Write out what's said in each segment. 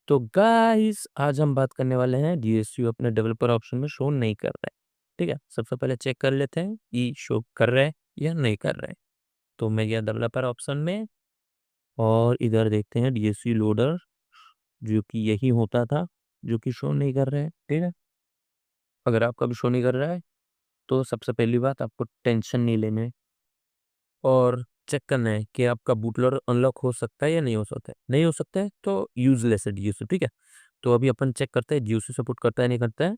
तो गाइस आज हम बात करने वाले हैं डीएसयू अपने डेवलपर ऑप्शन में शो नहीं कर रहा है। ठीक है, सबसे पहले चेक कर लेते हैं कि शो कर रहा है या नहीं कर रहा है। तो मैं गया डेवलपर ऑप्शन में और इधर देखते हैं डीएसयू लोडर, जो कि यही होता था, जो कि शो नहीं कर रहा है। ठीक है, अगर आपका भी शो नहीं कर रहा है तो सबसे पहली बात, आपको टेंशन नहीं लेना है और चेक करना है कि आपका बूट लोडर अनलॉक हो सकता है या नहीं हो सकता है। नहीं हो सकता है तो यूजलेस है डीएसयू। ठीक है, तो अभी अपन चेक करते हैं डीएसयू सपोर्ट करता है नहीं करता है।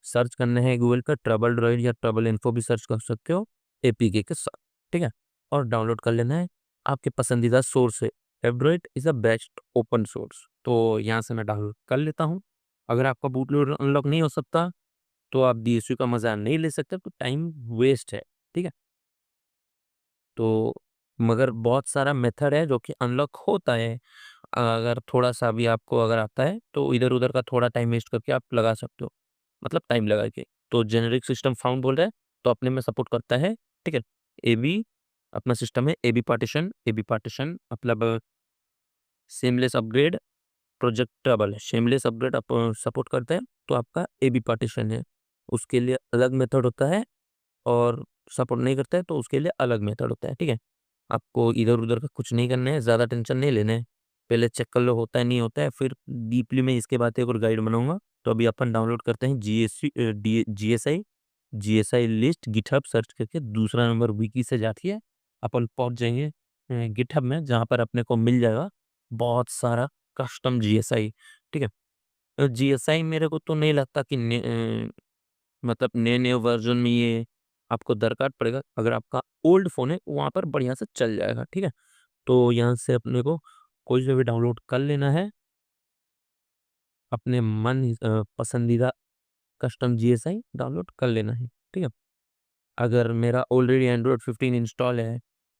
सर्च करना है गूगल पर ट्रबल ड्रॉइड या ट्रबल इन्फो भी सर्च कर सकते हो एपीके के साथ। ठीक है, और डाउनलोड कर लेना है आपके पसंदीदा सोर्स से। Android is a best open source, तो यहाँ से मैं डाउनलोड कर लेता हूँ। अगर आपका बूट लोडर अनलॉक नहीं हो सकता तो आप डीएसयू का मज़ा नहीं ले सकते, तो टाइम वेस्ट है। ठीक है, तो मगर बहुत सारा मेथड है जो कि अनलॉक होता है। अगर थोड़ा-सा भी आपको अगर आता है तो इधर-उधर का थोड़ा टाइम वेस्ट करके आप लगा सकते हो, मतलब टाइम लगा के। तो जेनेरिक सिस्टम फाउंड बोल रहा है, तो अपने में सपोर्ट करता है। ठीक है, एबी अपना सिस्टम है, एबी पार्टीशन मतलब सीमलेस अपग्रेड प्रोजेक्टेबल है। सीमलेस अपग्रेड आप सपोर्ट करता है तो आपका एबी पार्टीशन है। उसके लिए अलग मेथड होता है और सपोर्ट नहीं करता है तो उसके लिए अलग मेथड होता है। ठीक है, आपको इधर-उधर का कुछ नहीं करना है, ज़्यादा टेंशन नहीं लेना है। पहले चेक कर लो होता है, नहीं होता है, फिर डीपली मैं इसके बाद एक और गाइड बनाऊँगा। तो अभी अपन डाउनलोड करते हैं जीएसआई लिस्ट गिटहब सर्च करके दूसरा नंबर विकी से जाती है। अपन पहुँच जाएँगे गिटहब में, जहाँ पर अपने को मिल जाएगा बहुत सारा कस्टम जीएसआई। ठीक है, जीएसआई मेरे को तो नहीं लगता कि मतलब नए-नए वर्ज़न में ये आपको दरकार पड़ेगा। अगर आपका ओल्ड फ़ोन है, वहाँ पर बढ़िया से चल जाएगा। ठीक है? तो यहाँ से अपने को कोई सा भी डाउनलोड कर लेना है, अपने पसंदीदा कस्टम जीएसआई डाउनलोड कर लेना है। ठीक है? अगर मेरा ऑलरेडी एंड्रॉयड 15 इंस्टॉल है,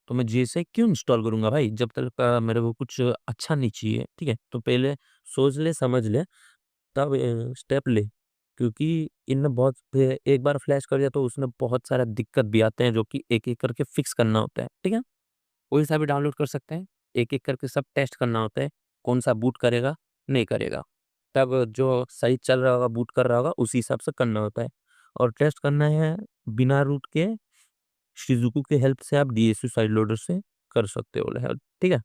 तो मैं जीएसआई क्यों इंस्टॉल करूँगा भाई? जब तक मेरे को कुछ अच्छा नहीं चाहिए। ठीक है? तो पहले सोच ले, समझ ले, तब स्टेप ले, क्योंकि इनमें बहुत एक बार फ्लैश कर दिया तो उसमें बहुत सारा दिक्कत भी आते हैं, जो कि एक-एक करके फिक्स करना होता है। ठीक है? कोई सा भी डाउनलोड कर सकते हैं, एक-एक करके सब टेस्ट करना होता है, कौन-सा बूट करेगा, नहीं करेगा। तब जो सही चल रहा होगा, बूट कर रहा होगा, उसी हिसाब से करना होता है और टेस्ट करना है बिना रूट के, शिज़ुकू के हेल्प से आप डीएसयू साइड लोडर से कर सकते हो हेल्प। ठीक है?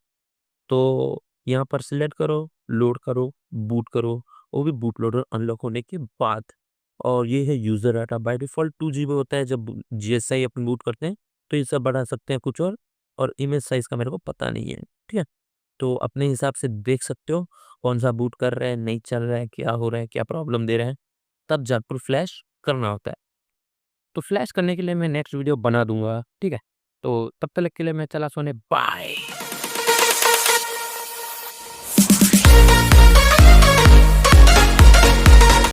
तो यहाँ पर सिलेक्ट करो, लोड करो, बूट करो, वो भी बूट लोडर अनलॉक होने के बाद। और ये है user data, by default 2 GB होता है जब जीएसआई अपन बूट करते हैं, तो ये सब बढ़ा सकते हैं कुछ और इमेज साइज़ का मेरे को पता नहीं है। ठीक है? तो अपने हिसाब से देख सकते हो कौन-सा बूट कर रहा है, नहीं चल रहा है, क्या हो रहा है, क्या प्रॉब्लम दे रहा है, तब जाकर फ्लैश करना होता है। तो फ्लैश करने के लिए मैं नेक्स्ट वीडियो बना दूँगा। ठीक है? तो तब तक के लिए मैं चला सोने, बाय।